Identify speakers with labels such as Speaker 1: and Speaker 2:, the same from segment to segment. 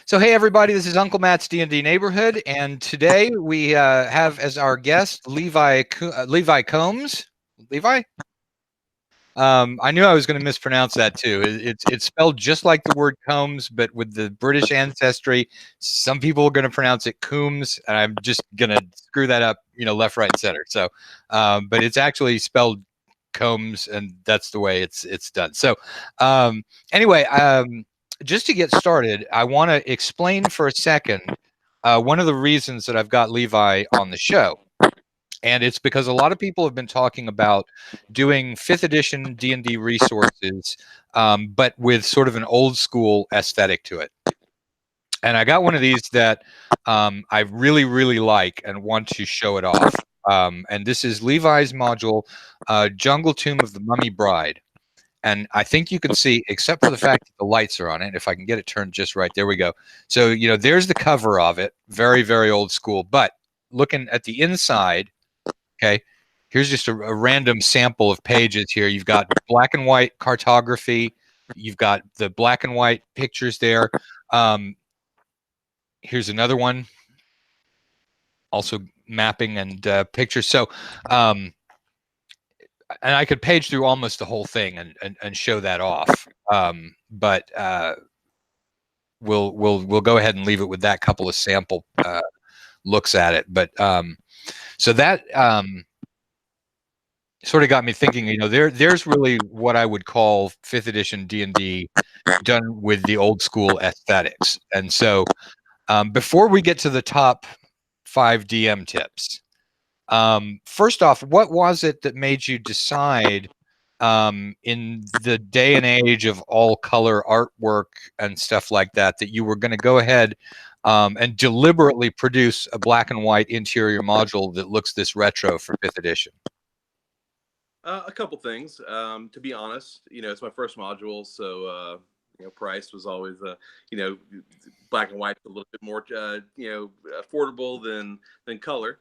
Speaker 1: So, hey everybody, this is Uncle Matt's D&D Neighborhood, and today we have as our guest Levi Combs. Levi? I knew I was going to mispronounce that too. It's spelled just like the word Combs, but with the British ancestry. Some people are going to pronounce it Coombs, and I'm just going to screw that up, left, right, and center. So, but it's actually spelled Combs, and that's the way it's done. So, um, anyway, just to get started, I want to explain for a second one of the reasons that I've got Levi on the show. And it's because a lot of people have been talking about doing 5th edition D&D resources, but with sort of an old school aesthetic to it. And I got one of these that I really, really like and want to show it off. And this is Levi's module, Jungle Tomb of the Mummy Bride. And I think you can see, except for the fact that the lights are on it, if I can get it turned just right, there we go. So, there's the cover of it, very, very old school. But looking at the inside, okay, here's just a random sample of pages here. You've got black and white cartography. You've got the black and white pictures there. Here's another one, also mapping and pictures. So, and I could page through almost the whole thing and show that off. But we'll go ahead and leave it with that couple of sample looks at it. But so that sort of got me thinking. There's really what I would call 5th edition D&D done with the old school aesthetics. And so before we get to the top 5 DM tips, first off, what was it that made you decide in the day and age of all color artwork and stuff like that you were going to go ahead and deliberately produce a black and white interior module that looks this retro for 5th edition?
Speaker 2: A couple things. To be honest, it's my first module, so price was always black and white a little bit more affordable than color.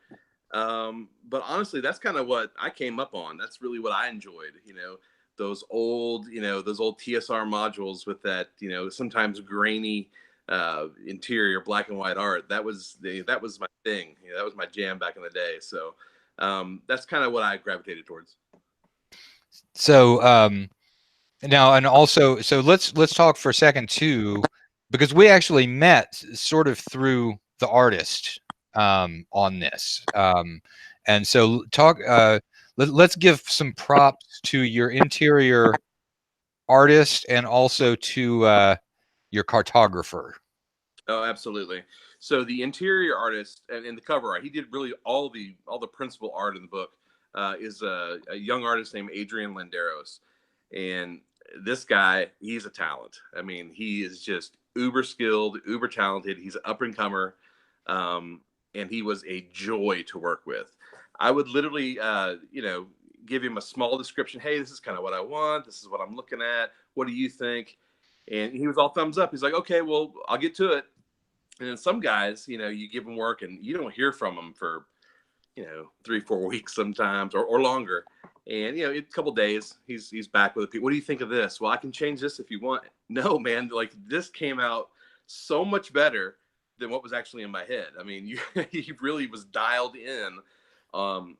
Speaker 2: But honestly, that's kind of what I came up on. That's really what I enjoyed. Those old TSR modules with that sometimes grainy interior black and white art. That was my thing. That was my jam back in the day. So that's kind of what I gravitated towards.
Speaker 1: So now, and also, so let's talk for a second too, because we actually met sort of through the artist on this, and so let's give some props to your interior artist and also to your cartographer.
Speaker 2: Oh, absolutely. So the interior artist and the cover art, he did really all the principal art in the book. Is a young artist named Adrian Landeros, and this guy, he's a talent. I mean, he is just uber skilled, uber talented. He's an up and comer, and he was a joy to work with. I would literally, give him a small description. Hey, this is kind of what I want. This is what I'm looking at. What do you think? And he was all thumbs up. He's like, okay, well, I'll get to it. And then some guys, you give them work and you don't hear from them for, 3-4 weeks sometimes or longer. And, a couple days, he's back with it. What do you think of this? Well, I can change this if you want. No, man, like this came out so much better than what was actually in my head. I mean, he really was dialed in on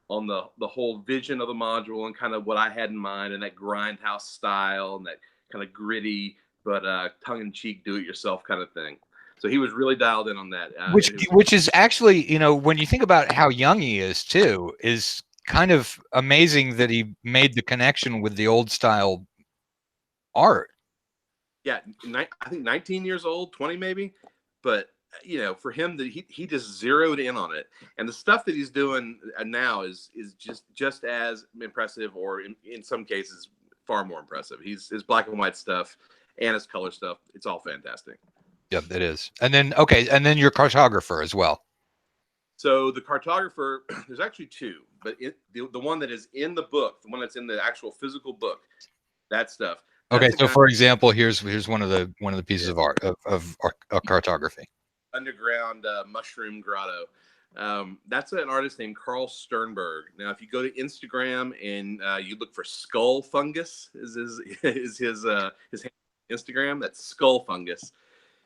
Speaker 2: the whole vision of the module and kind of what I had in mind, and that grindhouse style and that kind of gritty but tongue-in-cheek do-it-yourself kind of thing. So he was really dialed in on that.
Speaker 1: Which is actually, when you think about how young he is too, is kind of amazing that he made the connection with the old style art.
Speaker 2: Yeah, I think 19 years old, 20 maybe, but for him, that he just zeroed in on it, and the stuff that he's doing now is just as impressive, or in some cases far more impressive. His black and white stuff and his color stuff, it's all fantastic.
Speaker 1: Yep, it is. And then your cartographer as well.
Speaker 2: So the cartographer, there's actually two, but the one that is in the book, the one that's in the actual physical book, that stuff.
Speaker 1: Okay, so for example, here's one of the pieces of art of cartography.
Speaker 2: Underground mushroom grotto. That's an artist named Carl Sternberg. Now, if you go to Instagram and you look for skull fungus, is his Instagram. That's skull fungus.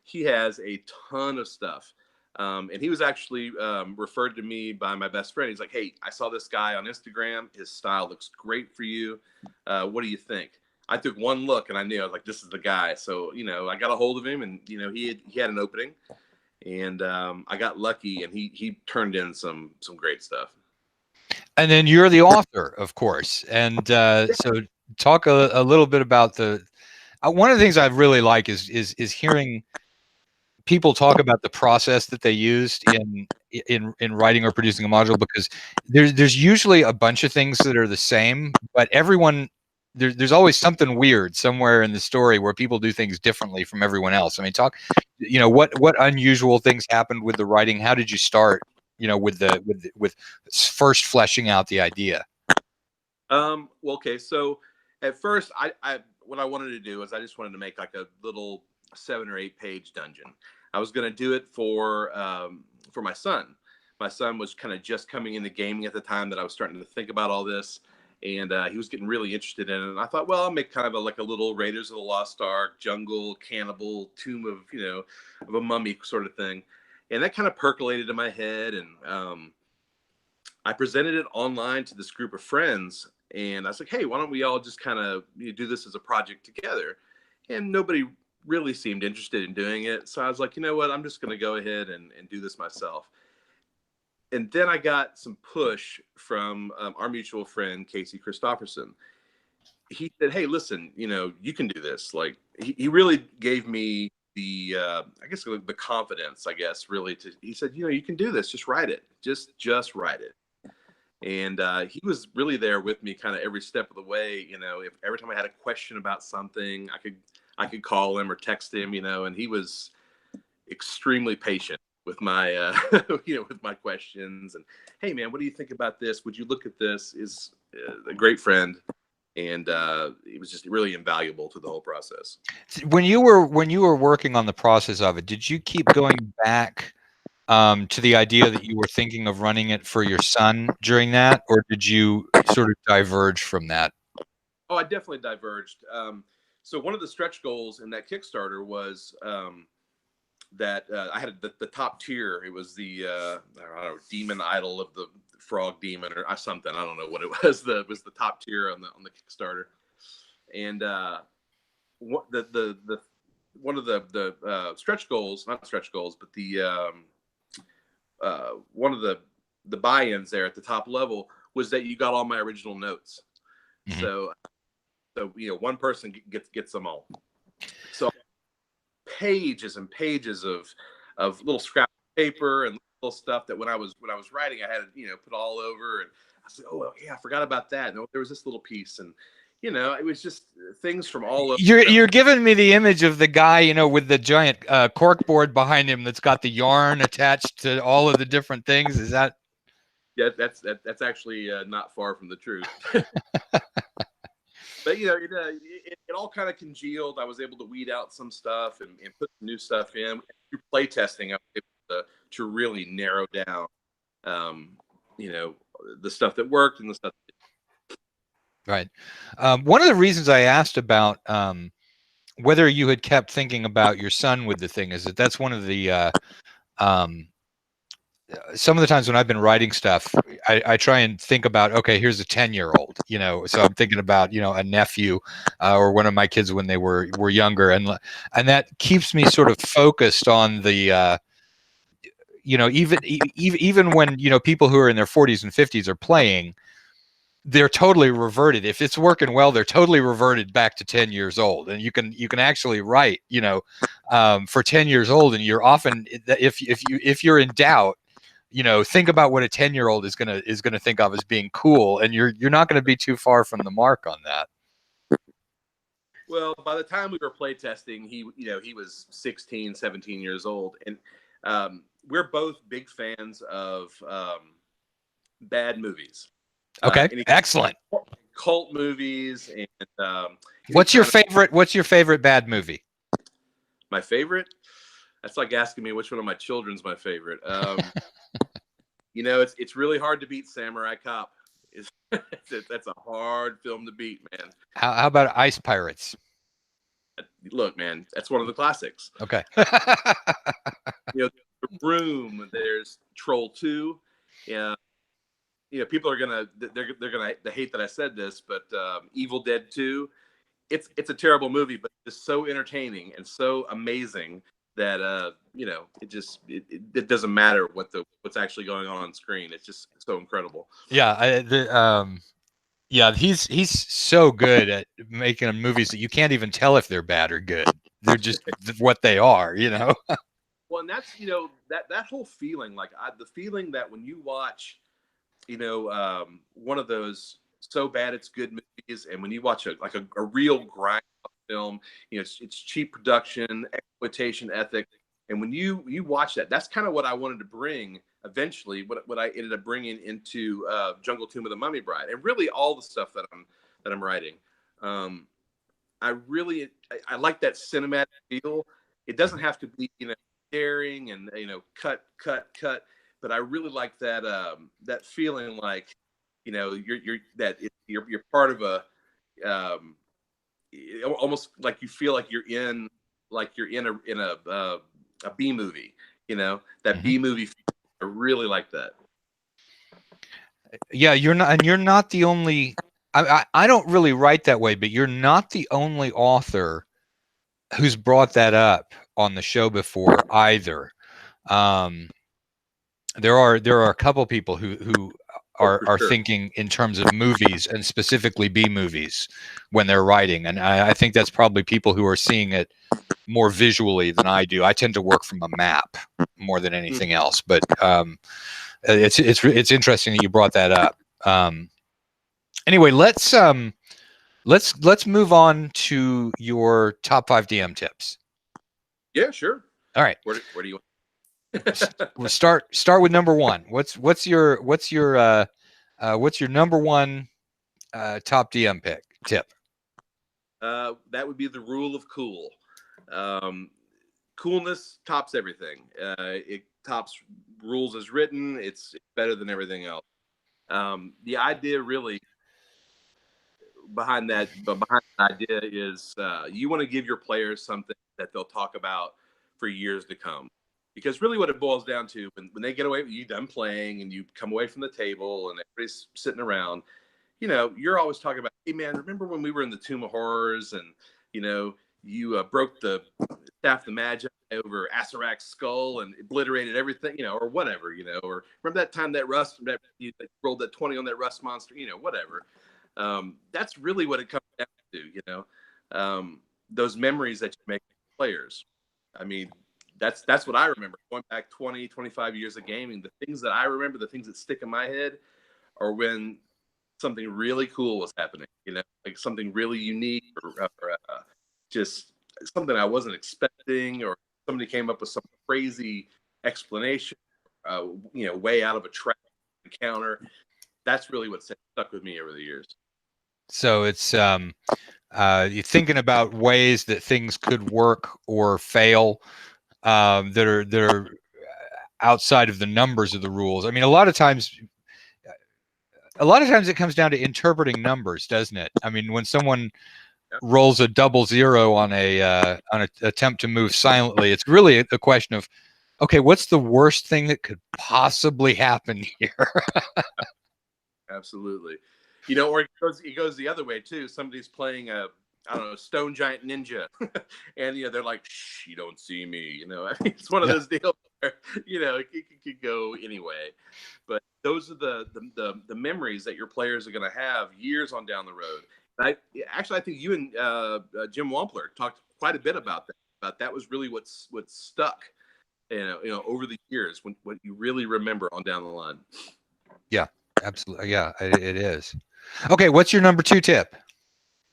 Speaker 2: he has a ton of stuff. And he was actually referred to me by my best friend. He's like, "Hey, I saw this guy on Instagram. His style looks great for you. What do you think?" I took one look and I knew, I was like, "This is the guy." So, I got a hold of him, and he had an opening, and I got lucky, and he turned in some great stuff.
Speaker 1: And then you're the author, of course. And so talk a little bit about the one of the things I really like is hearing people talk about the process that they used in writing or producing a module, because there's usually a bunch of things that are the same, but everyone there's always something weird somewhere in the story where people do things differently from everyone else. I mean, what unusual things happened with the writing? How did you start, with first fleshing out the idea?
Speaker 2: Well, okay. So at first, I what I wanted to do is I just wanted to make like a little 7 or 8 page dungeon. I was going to do it for my son. My son was kind of just coming into gaming at the time that I was starting to think about all this, and he was getting really interested in it. And I thought, well, I'll make kind of like a little Raiders of the Lost Ark, jungle, cannibal, tomb of a mummy sort of thing. And that kind of percolated in my head, and I presented it online to this group of friends, and I was like, "Hey, why don't we all just kind of do this as a project together?" And nobody really seemed interested in doing it. So I was like, you know what? I'm just going to go ahead and do this myself. And then I got some push from our mutual friend, Casey Christopherson. He said, "Hey, listen, you can do this." Like, he really gave me the, I guess, the confidence, I guess, really. He said, "You can do this. Just write it. Just write it." And he was really there with me kind of every step of the way. If every time I had a question about something, I could call him or text him, and he was extremely patient with my with my questions. And, "Hey man, what do you think about this? Would you look at this?" Is a great friend, and it was just really invaluable to the whole process.
Speaker 1: When you were working on the process of it, did you keep going back to the idea that you were thinking of running it for your son during that, or did you sort of diverge from that?
Speaker 2: Oh, I definitely diverged. So one of the stretch goals in that Kickstarter was that I had the top tier. It was the I don't know, demon idol of the frog demon or something. I don't know what it was. It was the top tier on the Kickstarter, and what the one of the stretch goals, not stretch goals, but the one of the buy-ins there at the top level was that you got all my original notes.
Speaker 1: Mm-hmm.
Speaker 2: So one person gets them all. So pages and pages of little scrap paper and little stuff that when I was writing, I had to put all over. And I said, "Oh well, yeah, I forgot about that." And there was this little piece, and it was just things from all over.
Speaker 1: You're giving me the image of the guy, with the giant cork board behind him that's got the yarn attached to all of the different things. Is that?
Speaker 2: Yeah, that's actually not far from the truth. But it all kind of congealed. I was able to weed out some stuff and put some new stuff in. Through play testing, I was able to really narrow down, the stuff that worked and the stuff.
Speaker 1: Right. One of the reasons I asked about whether you had kept thinking about your son with the thing is that's one of the some of the times when I've been writing stuff, I try and think about, okay, here's a 10-year-old, so I'm thinking about, a nephew or one of my kids when they were younger. And that keeps me sort of focused on the, even when, people who are in their 40s and 50s are playing, they're totally reverted. If it's working well, they're totally reverted back to 10 years old. And you can actually write, for 10 years old. And you're often, if you're in doubt, think about what a 10-year-old is gonna think of as being cool, and you're not gonna be too far from the mark on that.
Speaker 2: Well, by the time we were playtesting, he was 16, 17 years old, and we're both big fans of bad movies.
Speaker 1: Okay, excellent.
Speaker 2: Cult movies, and
Speaker 1: what's your favorite bad movie?
Speaker 2: My favorite? That's like asking me which one of my children's my favorite. It's really hard to beat Samurai Cop. That's a hard film to beat, man.
Speaker 1: How about Ice Pirates?
Speaker 2: look, man, that's one of the classics.
Speaker 1: Okay.
Speaker 2: The Room. There's Troll 2. Yeah. People are gonna they hate that I said this, but Evil Dead 2. It's a terrible movie, but it's so entertaining and so amazing that it doesn't matter what's actually going on screen. It's just so incredible.
Speaker 1: Yeah, he's so good at making movies that you can't even tell if they're bad or good. They're just what they are.
Speaker 2: Well, and that's that whole feeling, like the feeling that when you watch, one of those so bad it's good movies, and when you watch a real grind film, it's cheap production, exploitation ethic, and when you watch that, that's kind of what I wanted to bring eventually. What I ended up bringing into Jungle Tomb of the Mummy Bride, and really all the stuff that I'm writing. I like that cinematic feel. It doesn't have to be staring and cut, but I really like that that feeling like you're part of a almost like you feel like you're in a B movie, that B movie. I really like that.
Speaker 1: Yeah, you're not the only. I don't really write that way, but you're not the only author who's brought that up on the show before either. There are a couple people who are thinking in terms of movies, and specifically B movies, when they're writing, and I think that's probably people who are seeing it more visually than I do. I tend to work from a map more than anything else, but it's interesting that you brought that up. Anyway, let's move on to your top 5 DM tips.
Speaker 2: Yeah, sure.
Speaker 1: All right.
Speaker 2: Where do you?
Speaker 1: We'll start with number 1. What's your number 1 top DM tip?
Speaker 2: That would be the rule of cool. Coolness tops everything. It tops rules as written. It's better than everything else. The idea really behind the idea is you want to give your players something that they'll talk about for years to come. Because really what it boils down to, when they get away, you done playing and you come away from the table and everybody's sitting around, you're always talking about, hey man, remember when we were in the Tomb of Horrors and, you broke the Staff the Magi over Asarak's skull and obliterated everything, or whatever, or remember that time that you rolled that 20 on that rust monster, whatever. That's really what it comes down to, those memories that you make with players. I mean, that's what I remember going back 20, 25 years of gaming. The things that I remember, the things that stick in my head are when something really cool was happening, like something really unique or just something I wasn't expecting, or somebody came up with some crazy explanation, way out of a track encounter. That's really what stuck with me over the years.
Speaker 1: So it's you're thinking about ways that things could work or fail, that are outside of the numbers of the rules. I mean, a lot of times it comes down to interpreting numbers, doesn't it? I mean, when someone rolls a 00 on an attempt to move silently, it's really a question of, okay, what's the worst thing that could possibly happen here?
Speaker 2: Absolutely. Or it goes the other way too. Somebody's playing Stone Giant Ninja, and they're like, "Shh, you don't see me." I mean, it's one of those deals where it could go anyway. But those are the memories that your players are going to have years on down the road. And I think you and Jim Wampler talked quite a bit about that. That was really what's stuck, over the years, when what you really remember on down the line.
Speaker 1: Yeah, absolutely. Yeah, it is. Okay, what's your number 2 tip?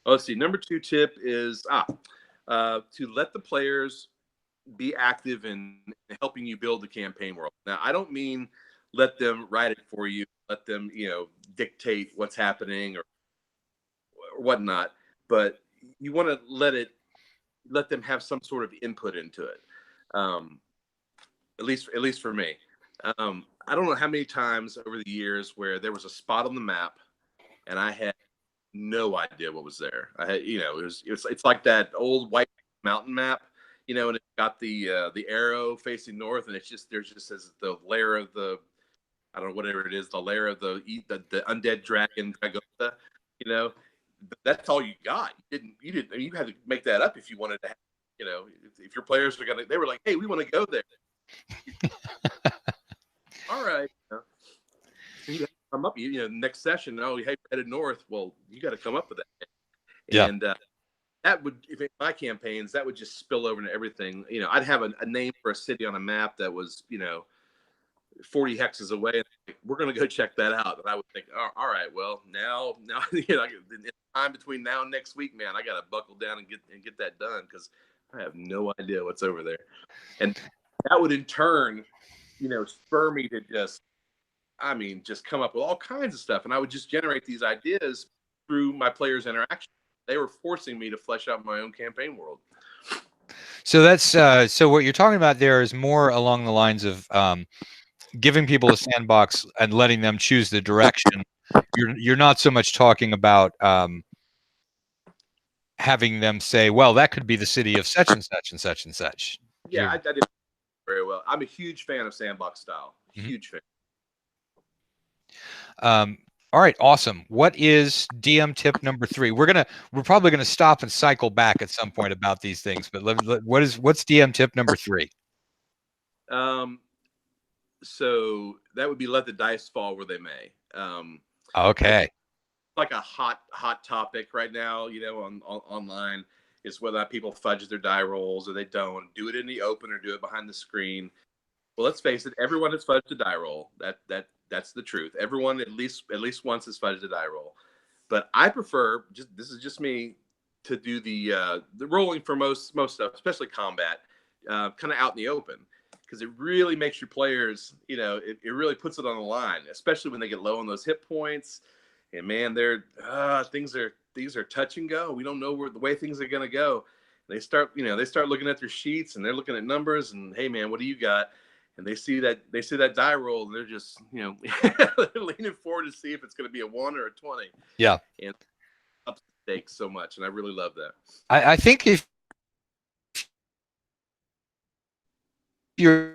Speaker 2: Let's see. Number 2 tip is to let the players be active in helping you build the campaign world. Now, I don't mean let them write it for you, let them, dictate what's happening or whatnot, but you want to let them have some sort of input into it. At least for me. I don't know how many times over the years where there was a spot on the map and I had no idea what was there. I had, it's like that old white mountain map, you know, and it's got the arrow facing north, and it's just there's just as the lair of the, I don't know, whatever it is, the lair of the undead dragon Dragotha, you know, that's all you got. You didn't I mean, you had to make that up if you wanted to have, you know, if your players are gonna, they were like, hey, we want to go there. All right, you know, you have to come up, you know, next session. Oh, hey, headed north. Well, you got to come up with that.
Speaker 1: Yeah.
Speaker 2: And that would, if in my campaigns, that would just spill over into everything. You know, I'd have a name for a city on a map that was, you know, 40 hexes away. And like, we're going to go check that out. And I would think, oh, all right, well, now, you know, in the time between now and next week, man, I got to buckle down and get that done, because I have no idea what's over there. And that would in turn, you know, spur me to just come up with all kinds of stuff. And I would just generate these ideas through my players' interaction. They were forcing me to flesh out my own campaign world.
Speaker 1: So that's so what you're talking about there is more along the lines of giving people a sandbox and letting them choose the direction. You're not so much talking about having them say, well, that could be the city of such and such and such and such.
Speaker 2: Yeah, I did very well. I'm a huge fan of sandbox style. Huge fan.
Speaker 1: All right, awesome. What is DM tip number 3? We're probably gonna stop and cycle back at some point about these things, but what's DM tip number 3?
Speaker 2: So that would be let the dice fall where they may.
Speaker 1: Okay.
Speaker 2: Like a hot topic right now, you know, on online, is whether or not people fudge their die rolls or they don't. Do it in the open or do it behind the screen. Well, let's face it, everyone has fudged a die roll. That's the truth. Everyone at least once has fudged a die roll. But I prefer, this is just me, to do the rolling for most stuff, especially combat, kind of out in the open, because it really makes your players, you know, it really puts it on the line, especially when they get low on those hit points. And man, things are touch and go. We don't know the way things are going to go. They start looking at their sheets and they're looking at numbers and, hey man, what do you got? And they see that die roll, and they're just, you know, they're leaning forward to see if it's going to be a 1 or a 20.
Speaker 1: Yeah.
Speaker 2: And up the stakes so much, and I really love that.
Speaker 1: I think if you're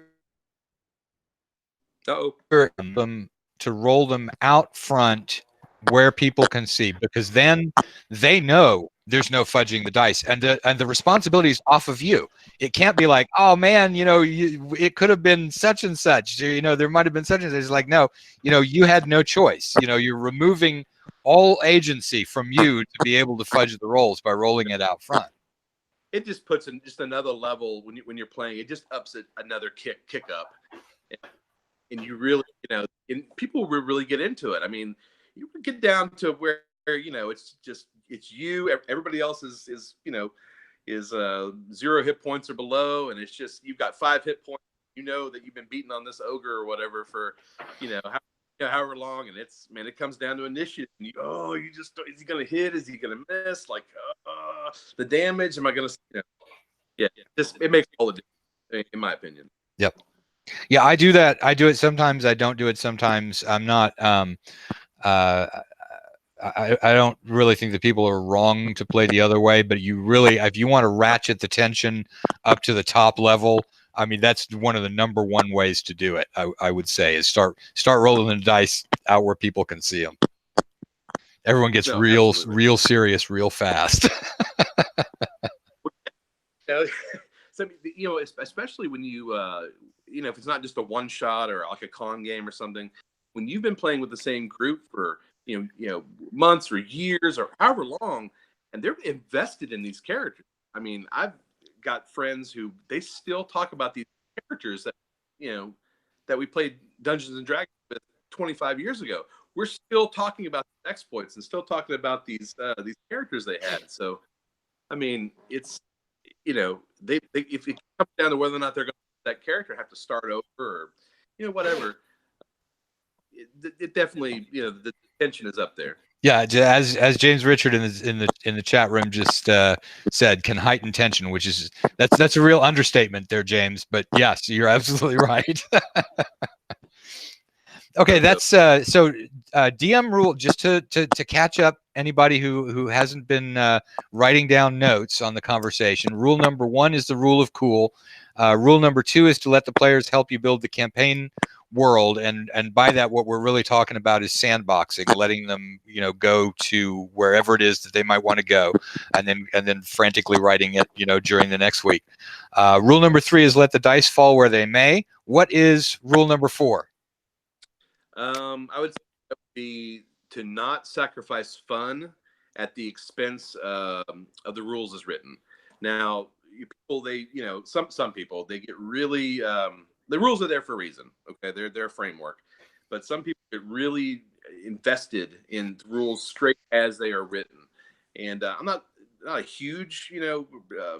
Speaker 1: them to roll them out front where people can see, because then they know there's no fudging the dice, and the responsibility is off of you. It can't be like, oh man, you know, it could have been such and such, you know, there might have been such and such. It's like, no, you know, you had no choice. You know, you're removing all agency from you to be able to fudge the rolls by rolling it out front.
Speaker 2: It just puts in just another level when you're playing. It just ups it another kick up, and you really, you know, and people will really get into it. I mean, you get down to where, you know, it's you. Everybody else is you know, is 0 hit points or below, and it's just you've got 5 hit points. You know that you've been beaten on this ogre or whatever for, you know, however long, and it comes down to initiative. And is he gonna hit? Is he gonna miss? Like the damage. Am I gonna? You know, yeah, it makes all the difference, in my opinion.
Speaker 1: Yep. Yeah, I do that. I do it sometimes. I don't do it sometimes. I'm not. I don't really think that people are wrong to play the other way, but you really, if you want to ratchet the tension up to the top level, I mean, that's one of the number one ways to do it. I would say is start rolling the dice out where people can see them. Everyone gets real serious real fast.
Speaker 2: So, you know, especially when you know, if it's not just a one shot or like a con game or something, when you've been playing with the same group for you know months or years or however long, and they're invested in these characters. I mean, I've got friends who they still talk about these characters that, you know, that we played Dungeons and Dragons with 25 years ago. We're still talking about exploits and still talking about these characters they had. So, I mean, it's, you know, they if it comes down to whether or not they're going to that character have to start over or, you know, whatever. It definitely, you know, the tension is up there.
Speaker 1: Yeah, as James Richard in the chat room just said, can heighten tension, which is that's a real understatement there, James. But yes, you're absolutely right. Okay, that's so DM rule, just to catch up anybody who hasn't been writing down notes on the conversation. Rule number 1 is the rule of cool. Rule number 2 is to let the players help you build the campaign world, and by that what we're really talking about is sandboxing, letting them go to wherever it is that they might want to go, and then frantically writing it during the next week. Rule number 3 is let the dice fall where they may. What is rule number 4?
Speaker 2: I would say that would be to not sacrifice fun at the expense of the rules as written. Now, people, some people, they get really the rules are there for a reason. Okay, they're a framework, but some people get really invested in the rules straight as they are written, and I'm not a huge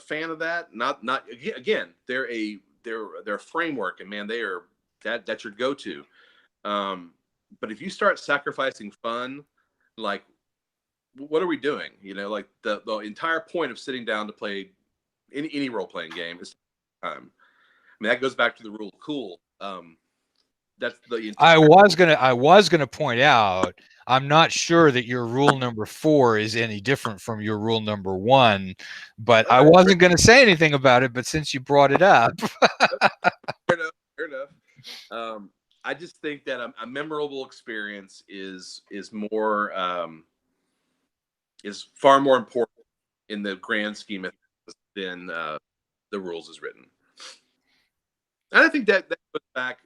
Speaker 2: fan of that. Not again, they're a framework, and man, that's your go-to. But if you start sacrificing fun, like what are we doing? Like the entire point of sitting down to play any role playing game is time. I mean, that goes back to the rule of cool. That's the entire.
Speaker 1: I was gonna point out, I'm not sure that your rule number 4 is any different from your rule number 1, but I wasn't gonna say anything about it. But since you brought it up,
Speaker 2: Fair enough. I just think that a memorable experience is far more important in the grand scheme of things than the rules as written. And I think that goes back.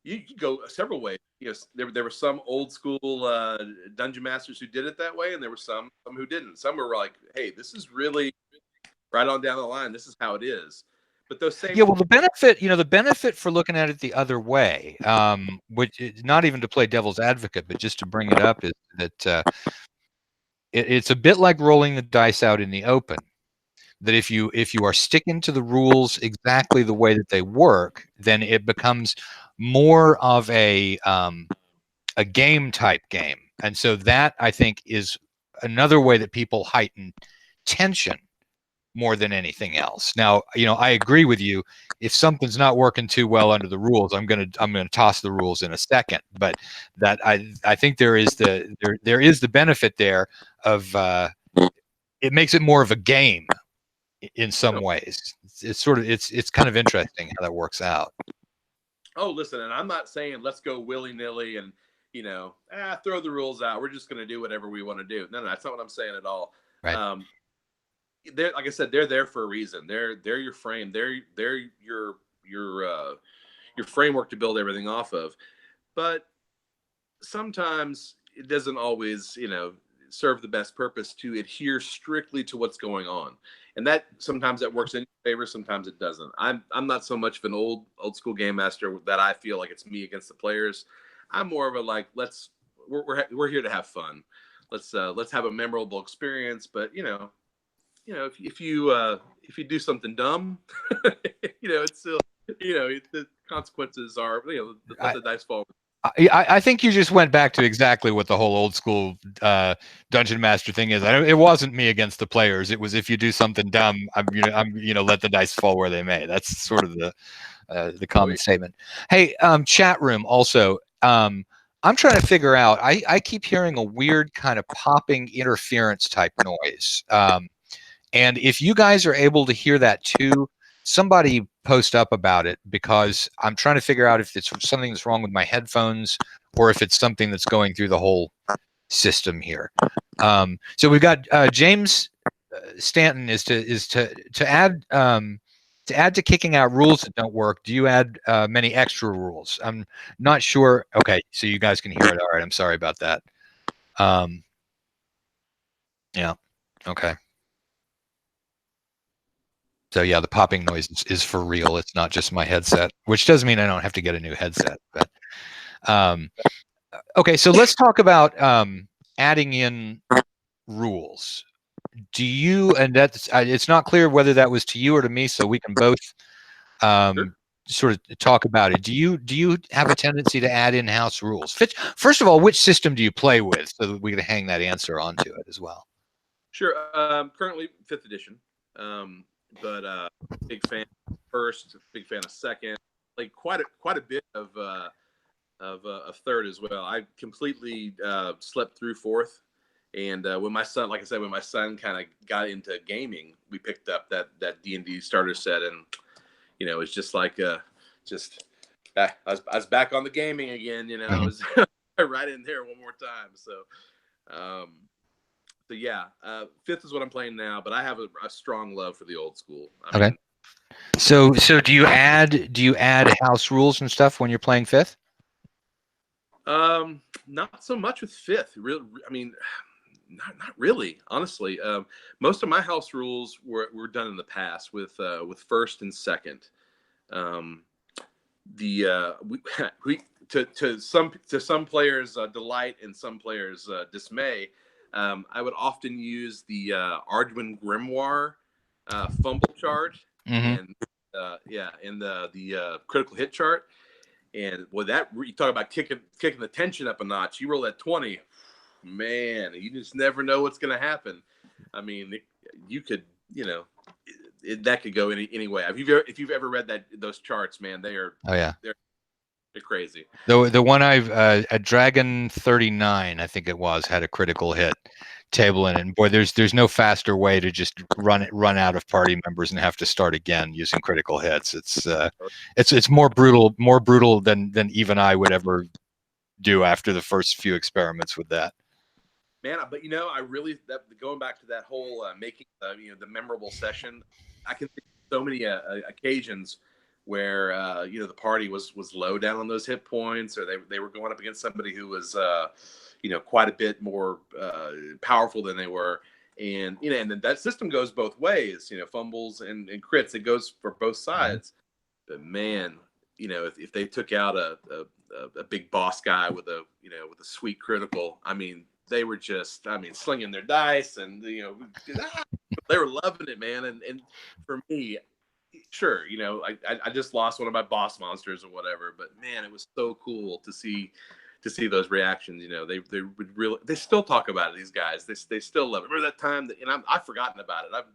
Speaker 2: You go several ways. There were some old school dungeon masters who did it that way, and there were some who didn't. Some were like, "Hey, this is really right on down the line. This is how it is." But those same
Speaker 1: well, the benefit for looking at it the other way, which not even to play devil's advocate, but just to bring it up, is that it's a bit like rolling the dice out in the open. That if you are sticking to the rules exactly the way that they work, then it becomes more of a game type game. And so that, I think, is another way that people heighten tension more than anything else. Now, I agree with you. If something's not working too well under the rules, I'm gonna toss the rules in a second. But that I think there is the benefit there of it makes it more of a game in some ways. It's kind of interesting how that works out.
Speaker 2: Oh, listen, and I'm not saying let's go willy nilly and throw the rules out. We're just going to do whatever we want to do. No, that's not what I'm saying at all.
Speaker 1: Right.
Speaker 2: They're, like I said, they're there for a reason. They're your frame. They're your framework to build everything off of. But sometimes it doesn't always, serve the best purpose to adhere strictly to what's going on. And that sometimes that works in your favor, sometimes it doesn't. I'm not so much of an old school game master that I feel like it's me against the players. I'm more of a like, we're here to have fun. Let's have a memorable experience. But if you do something dumb, it's still the consequences are let the dice fall.
Speaker 1: I think you just went back to exactly what the whole old school dungeon master thing is. It wasn't me against the players. It was if you do something dumb, I'm let the dice fall where they may. That's sort of the common statement. Hey, chat room also. I'm trying to figure out. I keep hearing a weird kind of popping interference type noise. And if you guys are able to hear that too, somebody post up about it, because I'm trying to figure out if it's something that's wrong with my headphones or if it's something that's going through the whole system here. So we've got James Stanton is to add to kicking out rules that don't work. Do you add many extra rules? I'm not sure. Okay, so you guys can hear it. All right, I'm sorry about that. Yeah. Okay. So yeah, the popping noise is for real. It's not just my headset, which doesn't mean I don't have to get a new headset. But okay, so let's talk about adding in rules. Do you? And that's it's not clear whether that was to you or to me, so we can both sort of talk about it. Do you have a tendency to add in-house rules? First of all, which system do you play with, so that we can hang that answer onto it as well?
Speaker 2: Sure. Currently 5th edition. But big fan of first, big fan of second. Like quite a bit of of third as well. I completely slept through fourth. And when my son, like I said, when my son kind of got into gaming, we picked up that D&D starter set, and it's just like I was back on the gaming again. I was right in there one more time. So yeah, fifth is what I'm playing now, but I have a strong love for the old school. I mean,
Speaker 1: so do you add house rules and stuff when you're playing fifth?
Speaker 2: Not so much with fifth. I mean, not really, honestly. Most of my house rules were done in the past with first and second. We to some players' delight and some players' dismay, I would often use the Arduin Grimoire fumble chart, and and the critical hit chart. And with that, you talk about kicking the tension up a notch. You roll that 20, man, you just never know what's going to happen. I mean, you could, that could go any way. If you've ever read those charts, man, they're crazy.
Speaker 1: The one I've at Dragon 39, I think it was, had a critical hit table in it. And boy, there's no faster way to just run out of party members and have to start again using critical hits. It's more brutal than even I would ever do after the first few experiments with that.
Speaker 2: Man, but I really going back to that whole making the memorable session. I can think of so many occasions where the party was low down on those hit points, or they were going up against somebody who was quite a bit more powerful than they were, and and then that system goes both ways, fumbles and crits. It goes for both sides. But man, if they took out a big boss guy with a sweet critical, I mean, they were just slinging their dice, and they were loving it, man. And for me, sure, I just lost one of my boss monsters or whatever, but man, it was so cool to see those reactions. They would really, they still talk about it. These guys, they still love it. Remember that time that, and I've forgotten about it. I've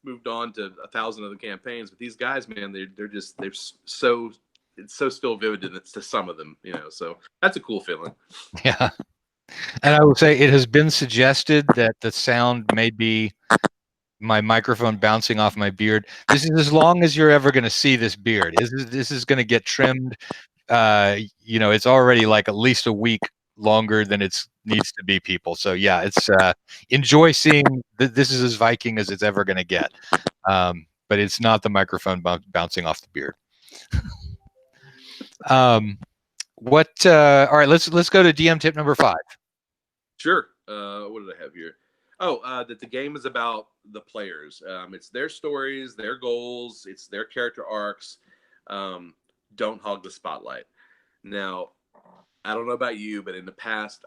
Speaker 2: moved on to 1,000 other campaigns, but these guys, man, they're so, it's so still vivid to some of them. So that's a cool feeling.
Speaker 1: Yeah. And I will say, it has been suggested that the sound may be my microphone bouncing off my beard. This is as long as you're ever going to see this beard. This is going to get trimmed. It's already like at least a week longer than it needs to be, people. So yeah, it's enjoy seeing this is as Viking as it's ever going to get. But it's not the microphone bouncing off the beard. All right, let's go to DM tip number 5.
Speaker 2: Sure. What did I have here? Oh, that the game is about the players. It's their stories, their goals, it's their character arcs. Don't hog the spotlight. Now, I don't know about you, but in the past,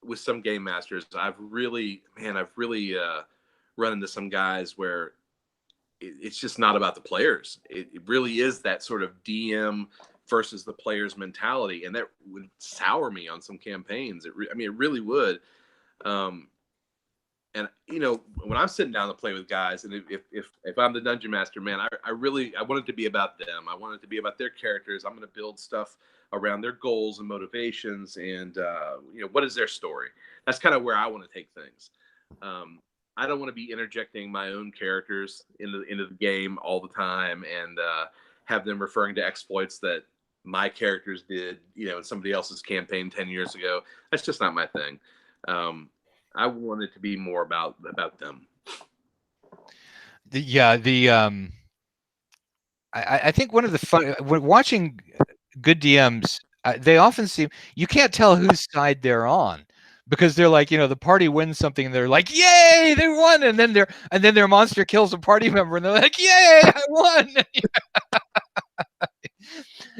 Speaker 2: with some game masters, I've really run into some guys where it's just not about the players. It really is that sort of DM versus the players mentality, and that would sour me on some campaigns. It really would. And when I'm sitting down to play with guys, and if I'm the dungeon master, man, I want it to be about them. I want it to be about their characters. I'm going to build stuff around their goals and motivations, and what is their story. That's kind of where I want to take things. I don't want to be interjecting my own characters into the game all the time, and have them referring to exploits that my characters did, in somebody else's campaign 10 years ago. That's just not my thing. I want it to be more about them.
Speaker 1: I think one of the fun when watching good DMs, they often seem, you can't tell whose side they're on, because they're like, the party wins something and they're like, yay, they won, and then their monster kills a party member and they're like, yay, I won.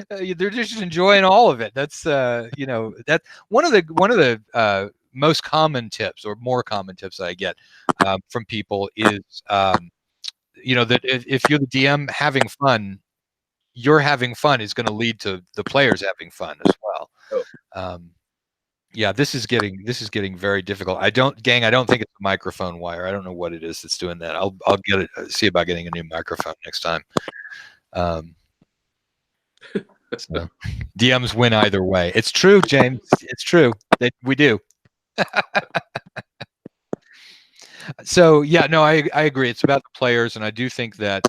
Speaker 1: They're just enjoying all of it. That's that one of the most common tips, or more common tips that I get from people is that if you're the DM, having fun, you're having fun is going to lead to the players having fun as well. Yeah, this is getting very difficult. I don't think it's a microphone wire. I don't know what it is that's doing that. I'll see about getting a new microphone next time. So DMs win either way. It's true, James. It's true that we do. So yeah, no, I agree. It's about the players, and I do think that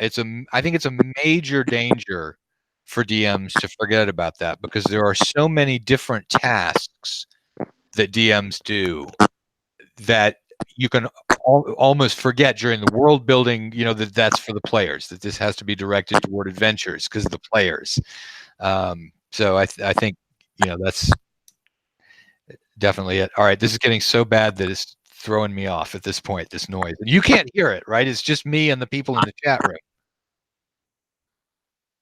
Speaker 1: I think it's a major danger for DMs to forget about that, because there are so many different tasks that DMs do that you can almost forget during the world building, that that's for the players, that this has to be directed toward adventures because of the players. So I think, that's definitely it. All right, this is getting so bad that it's throwing me off at this point, this noise. And you can't hear it, right? It's just me and the people in the chat room.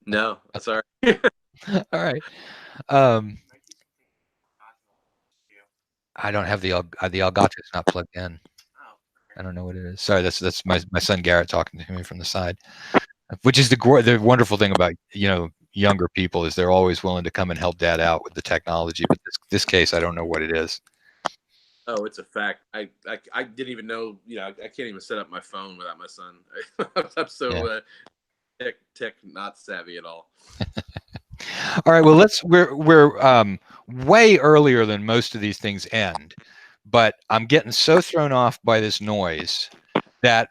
Speaker 2: No, that's all right.
Speaker 1: All right. I don't have the Elgato is not plugged in. I don't know what it is. Sorry, that's my son Garrett talking to me from the side. Which is the wonderful thing about younger people, is they're always willing to come and help Dad out with the technology. But this case, I don't know what it is.
Speaker 2: Oh, it's a fact. I didn't even know. I can't even set up my phone without my son. I'm so tech not savvy at all.
Speaker 1: All right. Well, we're way earlier than most of these things end, but I'm getting so thrown off by this noise that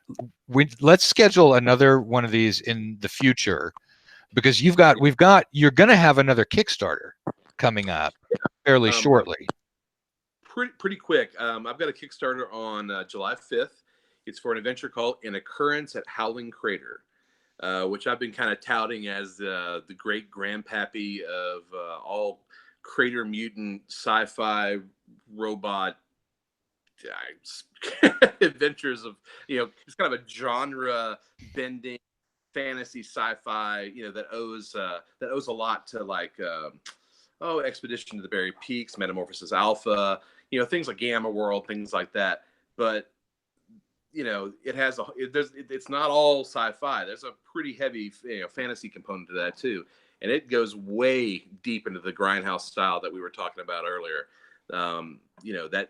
Speaker 1: let's schedule another one of these in the future, because you're going to have another Kickstarter coming up fairly shortly.
Speaker 2: Pretty quick. I've got a Kickstarter on July 5th. It's for an adventure called An Occurrence at Howling Crater, which I've been kind of touting as the great grandpappy of all crater mutant sci-fi robot adventures of, it's kind of a genre bending fantasy sci-fi, that owes a lot to like Expedition to the Buried Peaks, Metamorphosis Alpha, things like Gamma World, things like that. But it's not all sci-fi. There's a pretty heavy fantasy component to that too, and it goes way deep into the grindhouse style that we were talking about earlier. That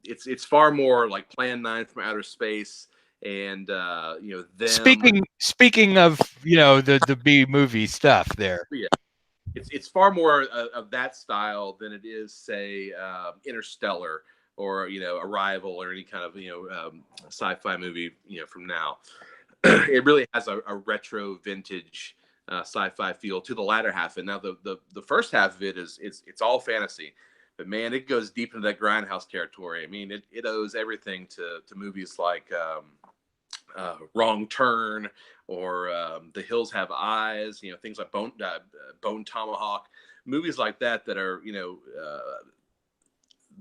Speaker 2: it's far more like Plan 9 from Outer Space, and them.
Speaker 1: Speaking of the B movie stuff there.
Speaker 2: Yeah. It's far more of that style than it is, say, Interstellar or Arrival or any kind of sci-fi movie from now. It really has a retro vintage sci-fi feel to the latter half. And now the first half of it it's all fantasy, but man, it goes deep into that grindhouse territory. I mean, it owes everything to movies like Wrong Turn or The Hills Have Eyes, things like Bone Tomahawk, movies like that are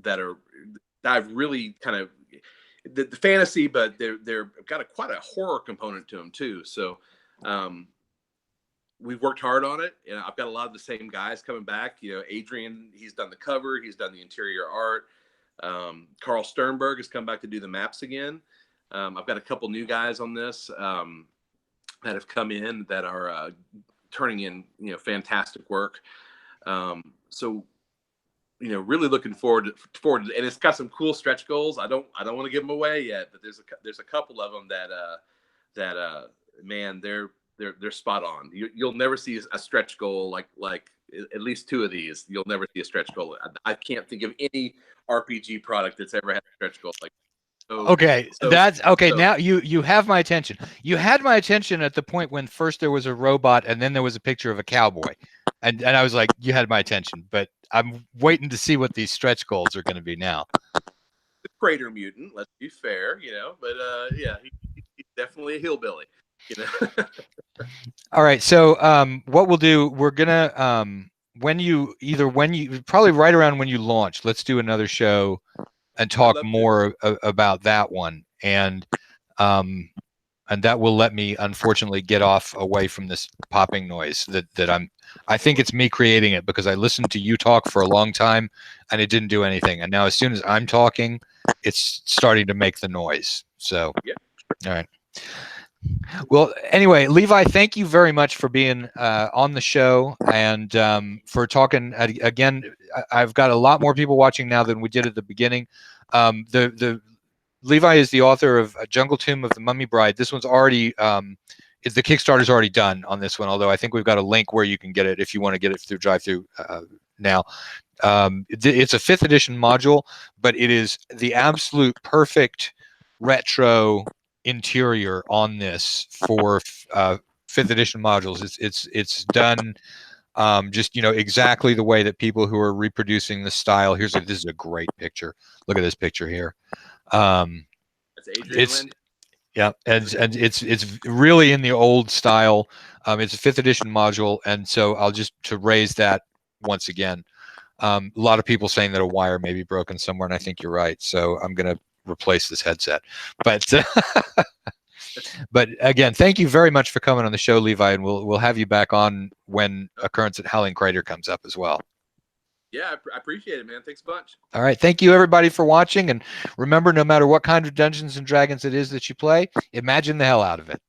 Speaker 2: that I've really kind of the fantasy, but they're got quite a horror component to them too. So we've worked hard on it, and I've got a lot of the same guys coming back. Adrian, he's done the cover, he's done the interior art. Carl Sternberg has come back to do the maps again. I've got a couple new guys on this that have come in that are turning in fantastic work. So really looking forward to, and it's got some cool stretch goals. I don't want to give them away yet, but there's a couple of them that man, they're spot on. You'll never see a stretch goal like at least two of these. You'll never see a stretch goal. I can't think of any RPG product that's ever had a stretch goal like.
Speaker 1: That's okay. Now you have my attention. You had my attention at the point when first there was a robot and then there was a picture of a cowboy, and I was like, you had my attention. But I'm waiting to see what these stretch goals are going to be now.
Speaker 2: The crater mutant, let's be fair, but yeah, he's definitely a hillbilly,
Speaker 1: All right, so what we'll do, we're gonna probably right around when you launch, let's do another show and talk more about that one, and that will let me unfortunately get off away from this popping noise that I think it's me creating it, because I listened to you talk for a long time and it didn't do anything, and now as soon as I'm talking, it's starting to make the noise. So
Speaker 2: yeah.
Speaker 1: All right. Well, anyway, Levi, thank you very much for being on the show and for talking again. I've got a lot more people watching now than we did at the beginning. The Levi is the author of Jungle Tomb of the Mummy Bride. This one's already the Kickstarter's already done on this one, although I think we've got a link where you can get it if you want to get it through drive-through now. It's a 5th edition module, but it is the absolute perfect retro interior on this for 5th edition modules. It's done just, you know, exactly the way that people who are reproducing the style. This is a great picture. Look at this picture here.
Speaker 2: That's Adrian Lind.
Speaker 1: Yeah, and it's really in the old style. It's a 5th edition module, and so I'll just to raise that once again. A lot of people saying that a wire may be broken somewhere, and I think you're right. So I'm going to replace this headset. But but again, thank you very much for coming on the show, Levi, and we'll have you back on when Occurrence at Howling Crater comes up as well.
Speaker 2: Yeah, I appreciate it, man. Thanks a bunch.
Speaker 1: All right. Thank you, everybody, for watching. And remember, no matter what kind of Dungeons and Dragons it is that you play, imagine the hell out of it.